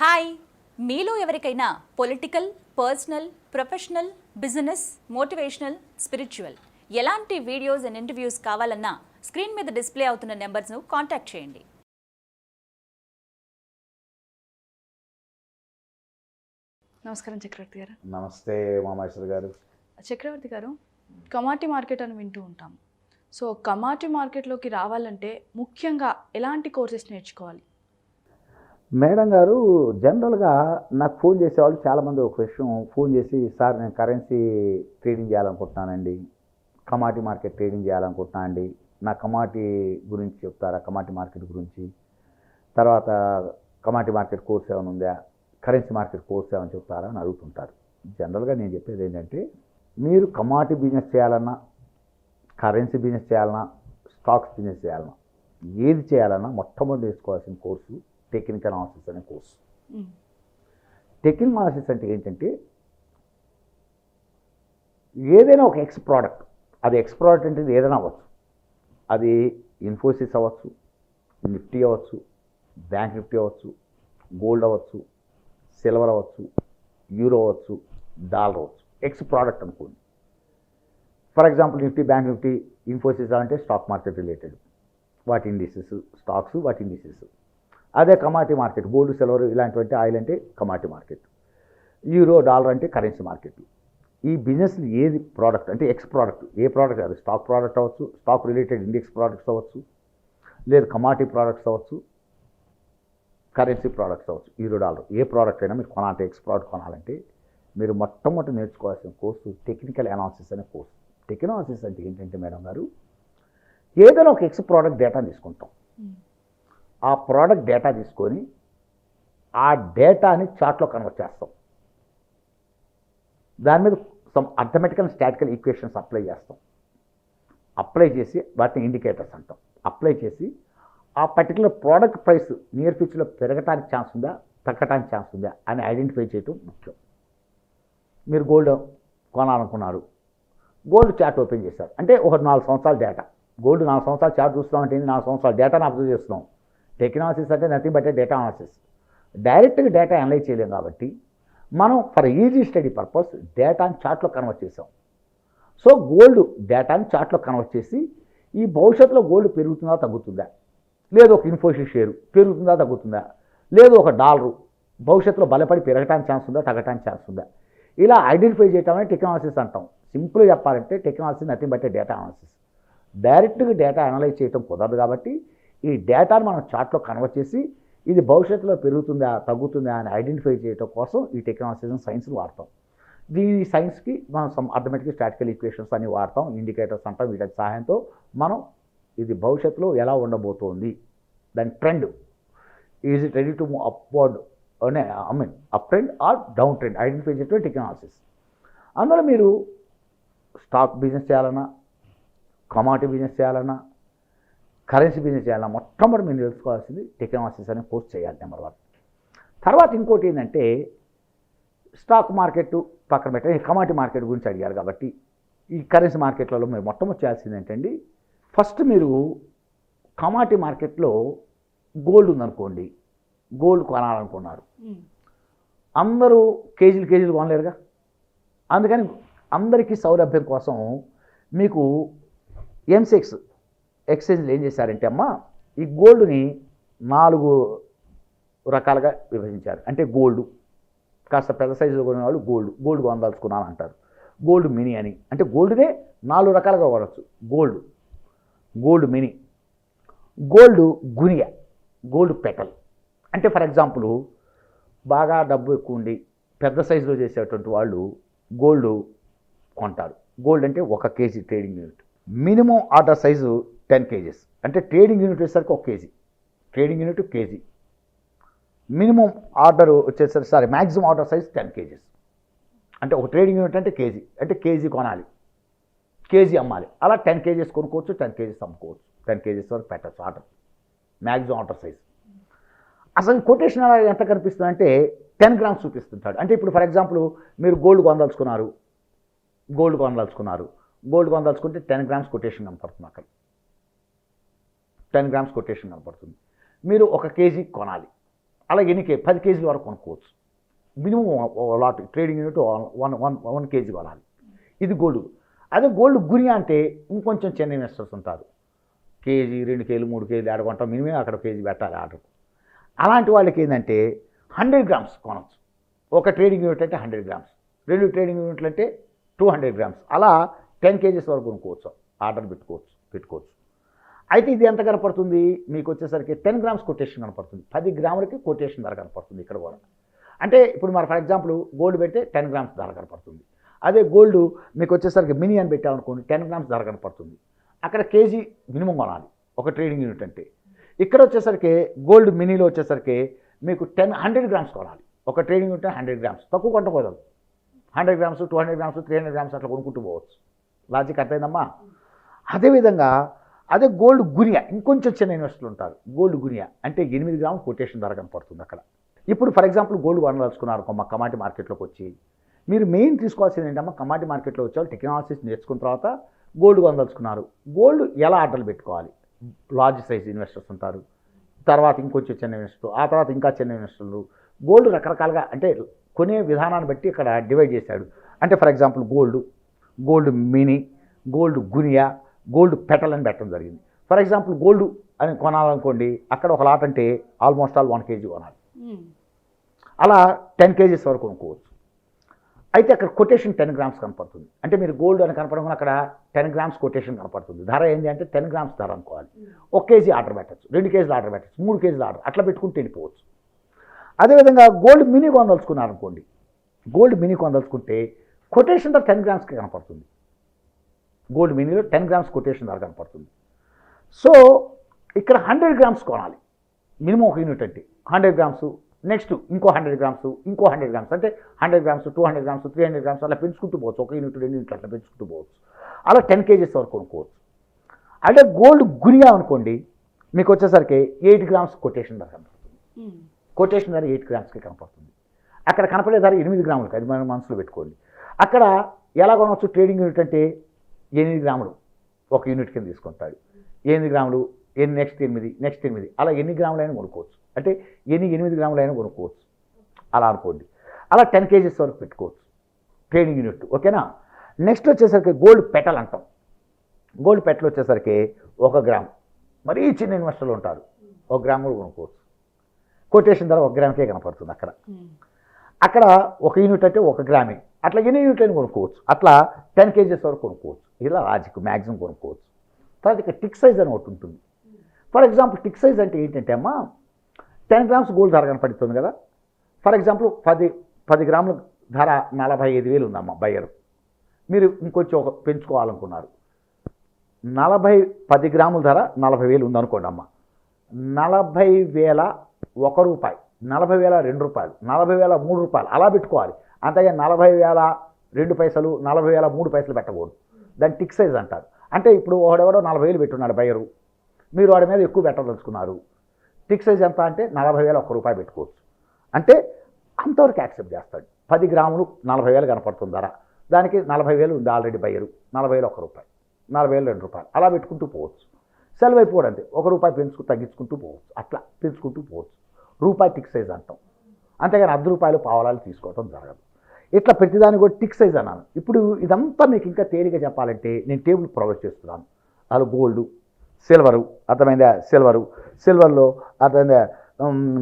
Hi, మీలో ఎవరికైనా political, personal, professional, business, motivational, spiritual ఎలాంటి వీడియోస్ అండ్ ఇంటర్వ్యూస్ కావాలన్నా స్క్రీన్ మీద డిస్ప్లే అవుతున్న నెంబర్స్ను కాంటాక్ట్ చేయండి. నమస్కారం చక్రవర్తి గారు. నమస్తే ఉమామహేశ్వరి గారు. చక్రవర్తి గారు, కమాడిటీ మార్కెట్ అని వింటూ ఉంటాం. సో కమాడిటీ మార్కెట్లోకి రావాలంటే ముఖ్యంగా ఎలాంటి కోర్సెస్ నేర్చుకోవాలి? మేడం గారు, జనరల్గా నాకు ఫోన్ చేసేవాళ్ళు చాలామంది ఒక విషయం ఫోన్ చేసి, సార్ నేను కరెన్సీ ట్రేడింగ్ చేయాలనుకుంటున్నానండి, కమాడిటీ మార్కెట్ ట్రేడింగ్ చేయాలనుకుంటున్నాను అండి, నా కమాడిటీ గురించి చెప్తారా, కమాడిటీ మార్కెట్ గురించి, తర్వాత కమాడిటీ మార్కెట్ కోర్స్ ఏమైనా ఉందా, కరెన్సీ మార్కెట్ కోర్స్ ఏమైనా చెప్తారా అని అడుగుతుంటారు. జనరల్గా నేను చెప్పేది ఏంటంటే, మీరు కమాడిటీ బిజినెస్ చేయాలన్నా, కరెన్సీ బిజినెస్ చేయాలన్నా, స్టాక్స్ బిజినెస్ చేయాలన్నా, ఏది చేయాలన్నా మొట్టమొదటి నేర్చుకోవాల్సిన కోర్సు టెక్నికల్ అనాలిసిస్ అనే కోర్సు. టెక్నికల్ అనాలిసిస్ అంటే ఏంటంటే, ఏదైనా ఒక ఎక్స్ ప్రోడక్ట్, అది ఎక్స్ ప్రోడక్ట్ అంటే ఏదైనా అవ్వచ్చు, అది ఇన్ఫోసిస్ అవ్వచ్చు, నిఫ్టీ అవ్వచ్చు, బ్యాంక్ నిఫ్టీ అవ్వచ్చు, గోల్డ్ అవ్వచ్చు, సిల్వర్ అవ్వచ్చు, యూరో అవ్వచ్చు, డాలర్ అవ్వచ్చు, ఎక్స్ ప్రోడక్ట్ అనుకోండి. For example Nifty, bank Nifty, Infosys అంటే స్టాక్ మార్కెట్ రిలేటెడ్, వాటి ఇండిసెస్, స్టాక్స్ వాటి ఇండిసెస్. అదే కమాడిటీ మార్కెట్, గోల్డ్, సిల్వర్ ఇలాంటివంటే, ఆయిల్ అంటే కమాడిటీ మార్కెట్, యూరో, డాలర్ అంటే కరెన్సీ మార్కెట్. ఈ బిజినెస్ ఏది ప్రోడక్ట్ అంటే ఎక్స్ ప్రోడక్ట్, ఏ ప్రోడక్ట్, అది స్టాక్ ప్రోడక్ట్ అవ్వచ్చు, స్టాక్ రిలేటెడ్ ఇండెక్స్ ప్రోడక్ట్స్ అవ్వచ్చు, లేదు కమాడిటీ ప్రోడక్ట్స్ అవ్వచ్చు, కరెన్సీ ప్రోడక్ట్స్ అవ్వచ్చు, యూరో, డాలర్ ఏ ప్రోడక్ట్ అయినా మీరు కొనాలంటే, ఎక్స్ ప్రోడక్ట్ కొనాలంటే మీరు మొట్టమొదటి నేర్చుకోవాల్సిన కోర్సు టెక్నికల్ అనాలిసిస్ అనే కోర్సు. టెక్నికల్ అనాలిసిస్ అంటే ఏంటంటే మేడం గారు, ఏదైనా ఒక ఎక్స్ ప్రోడక్ట్ డేటా తీసుకుంటాం, ఆ ప్రోడక్ట్ డేటా తీసుకొని ఆ డేటాని చార్ట్లో కన్వర్ట్ చేస్తాం, దాని మీద some arithmetical statistical equations apply చేస్తాం, అప్లై చేసి వాటిని ఇండికేటర్స్ అంటాం, అప్లై చేసి ఆ పర్టికులర్ ప్రోడక్ట్ ప్రైస్ నియర్ ఫ్యూచర్లో పెరగటానికి ఛాన్స్ ఉందా, తగ్గటానికి ఛాన్స్ ఉందా అని ఐడెంటిఫై చేయటం ముఖ్యం. మీరు గోల్డ్ కొనాలనుకున్నారు, గోల్డ్ చార్ట్ ఓపెన్ చేశారు అంటే ఒక 4 సంవత్సరాల డేటా, గోల్డ్ 4 సంవత్సరాల చార్ట్ చూస్తున్నాం అంటే 4 సంవత్సరాల డేటాను అబ్జర్వ్ చేస్తున్నాం. టెక్నికల్ అనాలిసిస్ అంటే నథింగ్ బట్ డేటా అనాలిసిస్. డైరెక్ట్గా డేటా అనలైజ్ చేయలేం కాబట్టి మనం ఫర్ ఈజీ స్టడీ పర్పస్ డేటాని చార్ట్లో కన్వర్ట్ చేసాం. సో గోల్డ్ డేటాని చార్ట్లో కన్వర్ట్ చేసి ఈ భవిష్యత్తులో గోల్డ్ పెరుగుతుందా తగ్గుతుందా, లేదు ఒక ఇన్ఫోసిస్ షేరు పెరుగుతుందా తగ్గుతుందా, లేదు ఒక డాలరు భవిష్యత్తులో బలపడి పెరగటానికి ఛాన్స్ ఉందా, తగ్గటానికి ఛాన్స్ ఉందా, ఇలా ఐడెంటిఫై చేయటమే టెక్నికల్ అనాలిసిస్ అంటాం. సింపుల్గా చెప్పాలంటే technical analysis nothing but data analysis. డైరెక్ట్గా డేటా అనలైజ్ చేయటం కుదరదు కాబట్టి ఈ డేటాను మనం చార్ట్లో కన్వర్ట్ చేసి ఇది భవిష్యత్తులో పెరుగుతుందా తగ్గుతుందా అని ఐడెంటిఫై చేయడం కోసం ఈ టెక్నికల్ అనాలిసిస్ సైన్స్ని వాడతాం. దీని సైన్స్కి మనం సమ్ అర్థమెటిక్ స్టాటికల్ ఈక్వేషన్స్ అని వాడతాం, ఇండికేటర్స్ అంటాం. వీటి సహాయంతో మనం ఇది భవిష్యత్తులో ఎలా ఉండబోతోంది, దాని trend, is it ready to move upward అనే up trend or down trend identify చేయడం టెక్నికల్ అనాలిసిస్. అందులో మీరు స్టాక్ బిజినెస్ చేయాలన్నా, కమాడిటీ బిజినెస్ చేయాలన్నా, కరెన్సీ బిజినెస్ చేయాలన్నా మొట్టమొదటి మీరు తెలుసుకోవాల్సింది టెక్నికల్ అనాలిసిస్ అనే కోర్స్ చేయాలి, నెంబర్ 1. తర్వాత ఇంకోటి ఏంటంటే, స్టాక్ మార్కెట్ పక్కన పెట్టే కమాడిటీ మార్కెట్ గురించి అడిగారు కాబట్టి ఈ కరెన్సీ మార్కెట్లలో మీరు మొట్టమొదటి చేయాల్సింది ఏంటండి, ఫస్ట్ మీరు కమాడిటీ మార్కెట్లో గోల్డ్ ఉందనుకోండి, గోల్డ్ కొనాలనుకున్నారు, అందరూ కేజీలు కొనలేరుగా, అందుకని అందరికీ సౌలభ్యం కోసం మీకు ఎంసెక్స్ ఎక్స్చేంజ్లు ఏం చేశారంటే అమ్మ, ఈ గోల్డ్ని 4 రకాలుగా విభజించారు. అంటే గోల్డ్ కాస్త పెద్ద సైజులో కొనేవాళ్ళు గోల్డ్ కొనదలుచుకున్నాను అంటారు, గోల్డ్ మినీ అని, అంటే గోల్డ్నే 4 రకాలుగా కొనవచ్చు. Gold mini, gold guinea, gold petal. అంటే ఫర్ ఎగ్జాంపుల్ బాగా డబ్బు ఎక్కువ ఉండి పెద్ద సైజులో చేసేటువంటి వాళ్ళు గోల్డ్ కొంటారు. గోల్డ్ అంటే 1 KG trading unit, minimum order size 10 kgs, అంటే ట్రేడింగ్ యూనిట్ వచ్చేసరికి 1 KG, trading unit KG, minimum order వచ్చేసరికి మ్యాక్సిమం ఆర్డర్ సైజ్ 10 kgs. అంటే ఒక ట్రేడింగ్ యూనిట్ అంటే కేజీ, అంటే కేజీ కొనాలి, కేజీ అమ్మాలి. అలా 10 kgs కొనుక్కోవచ్చు, 10 kgs అమ్ముకోవచ్చు, 10 kgs వరకు పెట్టచ్చు ఆర్డర్, మ్యాక్సిమం ఆర్డర్ సైజ్. అసలు కొటేషన్ ఎంత కనిపిస్తుంది అంటే 10 grams చూపిస్తుంటాడు. అంటే ఇప్పుడు ఫర్ ఎగ్జాంపుల్ మీరు గోల్డ్ కొనదలుచుకున్నారు, గోల్డ్ కొనదలుచుకుంటే 10 grams కొటేషన్ కనపడుతుంది, అక్కడ 10 grams కొటేషన్ కనపడుతుంది. మీరు 1 కేజీ కొనాలి, అలా ఎన్ని 10 కేజీల వరకు కొనుక్కోవచ్చు. Minimum lot trading unit 1 KG కొనాలి. ఇది గోల్డ్. అదే గోల్డ్ గురియా అంటే ఇంకొంచెం చిన్న ఇన్వెస్టర్స్ ఉంటారు. కేజీ 2 కేజీలు 3 కేజీలు ఆడుకుంటాం, మినిమం అక్కడ కేజీ పెట్టాలి ఆర్డర్. అలాంటి వాళ్ళకి ఏంటంటే 100 గ్రామ్స్ కొనవచ్చు. ఒక ట్రేడింగ్ యూనిట్ అంటే 100 గ్రామ్స్, 2 ట్రేడింగ్ యూనిట్లు అంటే 200 గ్రామ్స్, అలా 10 కేజీస్ వరకు కొనుక్కోవచ్చు, ఆర్డర్ పెట్టుకోవచ్చు. అయితే ఇది ఎంత కనపడుతుంది మీకు వచ్చేసరికి 10 గ్రామ్స్ కొటేషన్ కనపడుతుంది. 10 గ్రాములకి కొటేషన్ ధర కనపడుతుంది ఇక్కడ కూడా. అంటే ఇప్పుడు మరి ఫర్ ఎగ్జాంపుల్ గోల్డ్ పెడితే 10 గ్రామ్స్ ధర కనపడుతుంది. అదే గోల్డ్ మీకు వచ్చేసరికి మినీ అని పెట్టామనుకోండి 10 గ్రామ్స్ ధర కనపడుతుంది. అక్కడ కేజీ మినిమం కొనాలి ఒక ట్రేడింగ్ యూనిట్ అంటే. ఇక్కడ వచ్చేసరికి గోల్డ్ మినీలో వచ్చేసరికి మీకు 100 గ్రామ్స్ కొనాలి ఒక ట్రేడింగ్ యూనిట్. 100 గ్రామ్స్ తక్కువ కొంటపోదాం. 100 గ్రామ్స్ 200 గ్రామ్స్ 300 గ్రామ్స్ అట్లా కొనుక్కుంటూ పోవచ్చు. లాజిక్ అర్థమైందమ్మా. అదేవిధంగా అదే గోల్డ్ గురియా, ఇంకొంచెం చిన్న ఇన్వెస్టర్లు ఉంటారు. గోల్డ్ గురియా అంటే 8 గ్రాముల కొటేషన్ ధర కనపడుతుంది అక్కడ. ఇప్పుడు ఫర్ ఎగ్జాంపుల్ గోల్డ్ కొనదలుచుకున్నారు కమాడిటీ మార్కెట్లోకి వచ్చి, మీరు మెయిన్ తీసుకోవాల్సింది ఏంటమ్మా, కమాడిటీ మార్కెట్లో వచ్చే టెక్నాలజీస్ నేర్చుకున్న తర్వాత గోల్డ్ కొనదలుచుకున్నారు. గోల్డ్ ఎలా ఆర్డర్లు పెట్టుకోవాలి? లార్జ్ సైజ్ ఇన్వెస్టర్స్ ఉంటారు, తర్వాత ఇంకొంచెం చిన్న ఇన్వెస్టర్, ఆ తర్వాత ఇంకా చిన్న ఇన్వెస్టర్లు. గోల్డ్ రకరకాలుగా అంటే కొనే విధానాన్ని బట్టి ఇక్కడ డివైడ్ చేశాడు. అంటే for example gold mini, gold guinea, gold petal అని పెట్టడం జరిగింది. ఫర్ ఎగ్జాంపుల్ గోల్డ్ అని కొనాలనుకోండి, అక్కడ ఒక లాట్ అంటే ఆల్మోస్ట్ ఆల్ 1 కేజీ కొనాలి. అలా 10 కేజీస్ వరకు కొనుక్కోవచ్చు. అయితే అక్కడ కొటేషన్ 10 గ్రామ్స్ కనపడుతుంది. అంటే మీరు గోల్డ్ అని కనపడకుండా అక్కడ 10 గ్రామ్స్ కొటేషన్ కనపడుతుంది. ధర ఏంటి అంటే 10 గ్రామ్స్ ధర అనుకోవాలి. 1 కేజీ ఆర్డర్ పెట్టచ్చు, 2 కేజీలు ఆర్డర్ పెట్టచ్చు, 3 కేజీలు ఆర్డర్ అట్లా పెట్టుకుంటూ వెళ్ళిపోవచ్చు. అదేవిధంగా గోల్డ్ మినీ కొనదలుచుకున్నారనుకోండి, గోల్డ్ మినీ కొనదలుచుకుంటే కొటేషన్ ధర 10 గ్రామ్స్కి కనపడుతుంది. గోల్డ్ మినీలో 10 గ్రామ్స్ కొటేషన్ ధర కనపడుతుంది. సో ఇక్కడ 100 గ్రామ్స్ కొనాలి మినిమం ఒక యూనిట్ అంటే. 100 గ్రామ్స్, నెక్స్ట్ ఇంకో 100 గ్రామ్స్, ఇంకో 100 గ్రామ్స్, అంటే 100 గ్రామ్స్ 200 గ్రామ్స్ 300 గ్రామ్స్ అలా పెంచుకుంటూ పోవచ్చు. ఒక యూనిట్ 2 యూనిట్లు అట్లా పెంచుకుంటూ పోవచ్చు. అలా 10 కేజీస్ వరకు కొనుక్కోవచ్చు. అదే గోల్డ్ గునియా అనుకోండి, మీకు వచ్చేసరికి 8 గ్రామ్స్ కొటేషన్ ధర కనపడుతుంది. కొటేషన్ ధర 8 గ్రామ్స్కి కనపడుతుంది. అక్కడ కనపడే ధర 8 గ్రాములకి, అది మన మనసులో పెట్టుకోండి. అక్కడ ఎలా కొనవచ్చు ట్రేడింగ్ యూనిట్ అంటే 8 గ్రాములు ఒక యూనిట్ కింద తీసుకుంటాడు. 8 గ్రాములు, నెక్స్ట్ 8 అలా ఎన్ని గ్రాములైనా కొనుక్కోవచ్చు. అంటే 8 గ్రాములైనా కొనుక్కోవచ్చు అలా అనుకోండి. అలా 10 కేజీస్ వరకు పెట్టుకోవచ్చు ట్రేడింగ్ యూనిట్. ఓకేనా. నెక్స్ట్ వచ్చేసరికి గోల్డ్ పెటల్ అంటాం. గోల్డ్ పెటల్ వచ్చేసరికి 1 గ్రామ్. మరీ చిన్న ఇన్వెస్టర్లు ఉంటారు, 1 గ్రామ్ కూడా కొనుక్కోవచ్చు. కొటేషన్ ధర 1 గ్రామ్కే కనపడుతుంది అక్కడ 1 యూనిట్ అంటే 1 గ్రామే. అట్లా ఎన్ని యూనిట్లైనా కొనుక్కోవచ్చు. అట్లా 10 కేజీస్ వరకు కొనుక్కోవచ్చు. ఇలా లాజిక్ మ్యాక్సిమం కొనుక్కోవచ్చు. తర్వాత ఇక టిక్ సైజ్ అని ఒకటి ఉంటుంది. ఫర్ ఎగ్జాంపుల్ టిక్ సైజ్ అంటే ఏంటంటే అమ్మా, 10 గ్రామ్స్ గోల్డ్ ధర కనపడుతుంది కదా. ఫర్ ఎగ్జాంపుల్ 10 గ్రాముల ధర 45,000 ఉందమ్మా బయ్యరు. మీరు ఇంకొంచెం పెంచుకోవాలనుకున్నారు, 10 గ్రాముల ధర 40,000 ఉందనుకోండి అమ్మ. 40,000 1 రూపాయి, 40,000 2 రూపాయలు, 40,000 3 రూపాయలు అలా పెట్టుకోవాలి. అంతగా 40,000 2 పైసలు, 40,000 3 పైసలు పెట్టకూడదు. దాన్ని టిక్ సైజ్ అంటారు. అంటే ఇప్పుడు ఒకడెవడో 40,000 పెట్టున్నాడు బయ్యరు, మీరు వాడి మీద ఎక్కువ పెట్టదలుచుకున్నారు. టిక్ సైజ్ ఎంత అంటే 40,000 1 రూపాయి పెట్టుకోవచ్చు. అంటే అంతవరకు యాక్సెప్ట్ చేస్తాడు. 10 గ్రాములు 40,000 కనపడుతుంది ధర, దానికి 40,000 ఉంది ఆల్రెడీ బయ్యరు, 40,000 1 రూపాయి, 40,000 2 రూపాయలు అలా పెట్టుకుంటూ పోవచ్చు. సెలవు అయిపోవడం అంతే, 1 రూపాయి తగ్గించుకుంటూ పోవచ్చు, అట్లా పెంచుకుంటూ పోవచ్చు. రూపాయి టిక్ సైజ్ అంటాం. అంతేగాని 10 రూపాయలు పావలాలు తీసుకోవడం జరగదు. ఇట్లా ప్రతిదాన్ని కూడా టిక్ సైజ్ అన్నాను. ఇప్పుడు ఇదంతా మీకు ఇంకా తేలిగా చెప్పాలంటే నేను టేబుల్ ప్రొవైడ్ చేస్తున్నాను. అది గోల్డ్, సిల్వరు, అర్థమైందా, సిల్వర్లో అర్థమైందా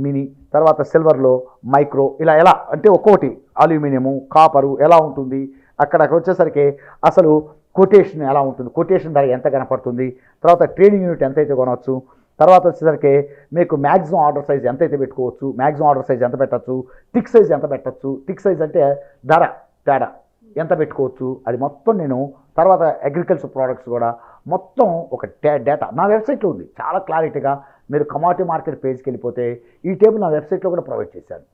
మినీ, తర్వాత సిల్వర్లో మైక్రో, ఇలా ఎలా అంటే ఒక్కొక్కటి అల్యూమినియము, కాపరు ఎలా ఉంటుంది, అక్కడ వచ్చేసరికి అసలు కొటేషన్ ఎలా ఉంటుంది, కొటేషన్ ధర ఎంత కనపడుతుంది, తర్వాత ట్రేడింగ్ యూనిట్ ఎంతైతే కొనవచ్చు, తర్వాత వచ్చేసరికి మీకు మ్యాక్సిమం ఆర్డర్ సైజ్ ఎంతైతే పెట్టుకోవచ్చు, మ్యాక్సిమం ఆర్డర్ సైజ్ ఎంత పెట్టచ్చు, టిక్ సైజ్ ఎంత పెట్టచ్చు, టిక్ సైజ్ అంటే ధర తేడా ఎంత పెట్టుకోవచ్చు, అది మొత్తం నేను తర్వాత అగ్రికల్చర్ ప్రోడక్ట్స్ కూడా మొత్తం ఒక డేటా నా వెబ్సైట్లో ఉంది చాలా క్లారిటీగా. మీరు కమాడిటీ మార్కెట్ పేజ్కి వెళ్ళిపోతే ఈ టేబుల్ నా వెబ్సైట్లో కూడా ప్రొవైడ్ చేశాను.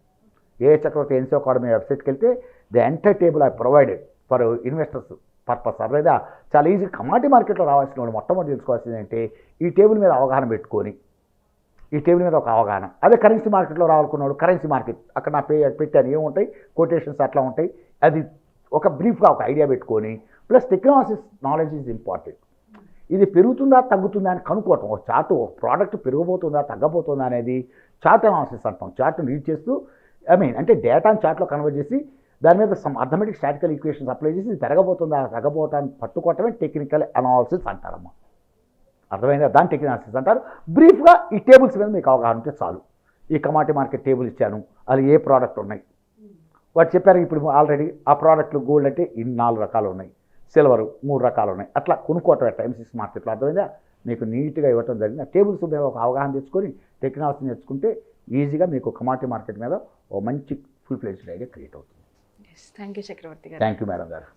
చక్రవర్తి ఎన్సీ అకాడమీ వెబ్సైట్కి వెళ్తే the entire table I provided for investors purpose. అర్థమైందా, చాలా ఈజీ. కమాడిటీ మార్కెట్లో రావాల్సిన వాడు మొట్టమొదటి తెలుసుకోవాల్సింది అంటే ఈ టేబుల్ మీద అవగాహన పెట్టుకొని, ఈ టేబుల్ మీద ఒక అవగాహన. అదే కరెన్సీ మార్కెట్లో రావాలనుకున్నాడు, కరెన్సీ మార్కెట్ అక్కడ నా పెట్టాను ఏముంటాయి, కొటేషన్స్ అట్లా ఉంటాయి. అది ఒక బ్రీఫ్గా ఒక ఐడియా పెట్టుకొని, plus technologies knowledge is important. ఇది పెరుగుతుందా తగ్గుతుందా అని కనుక్కోవటం, ఒక చార్ట్ ఒక ప్రోడక్ట్ పెరిగిపోతుందా తగ్గబోతుందా అనేది చార్ట్ అనాలిసిస్ అంటాం. చార్ట్ని రీడ్ చేస్తూ అంటే డేటాని చార్ట్లో కన్వర్ట్ చేసి దాని మీద some arithmetic statistical equations apply చేసి ఇది పెరగబోతుందా తగ్గబోతాన్ని పట్టుకోవటమే టెక్నికల్ అనాలిసిస్ అంటారమ్మా. అర్థమైందా? దాన్ని టెక్నికల్ అనాలిసిస్ అంటారు. బ్రీఫ్గా ఈ టేబుల్స్ మీద మీకు అవగాహన ఉంటే చాలు. ఈ కమాడిటీ మార్కెట్ టేబుల్ ఇచ్చాను, అది ఏ ప్రోడక్ట్ ఉన్నాయి వాటి చెప్పారు. ఇప్పుడు ఆల్రెడీ ఆ ప్రోడక్ట్లు గోల్డ్ అంటే 4 రకాలు ఉన్నాయి, సిల్వర్ 3 రకాలు ఉన్నాయి. అట్లా కొనుక్కోవటం ఎట్లా ఎంసీసీ మార్కెట్లో అర్థమైందా? మీకు నీట్గా ఇవ్వటం జరిగింది. ఆ టేబుల్స్ మీద ఒక అవగాహన తెచ్చుకొని టెక్నాలజీ నేర్చుకుంటే ఈజీగా మీకు కమాడిటీ మార్కెట్ మీద ఓ మంచి ఫుల్ ఫ్లెడ్జ్డ్ ఐడియా క్రియేట్ అవుతుంది. థ్యాంక్ యూ చక్రవర్తి గారు. థ్యాంక్ యూ మేడం గారు.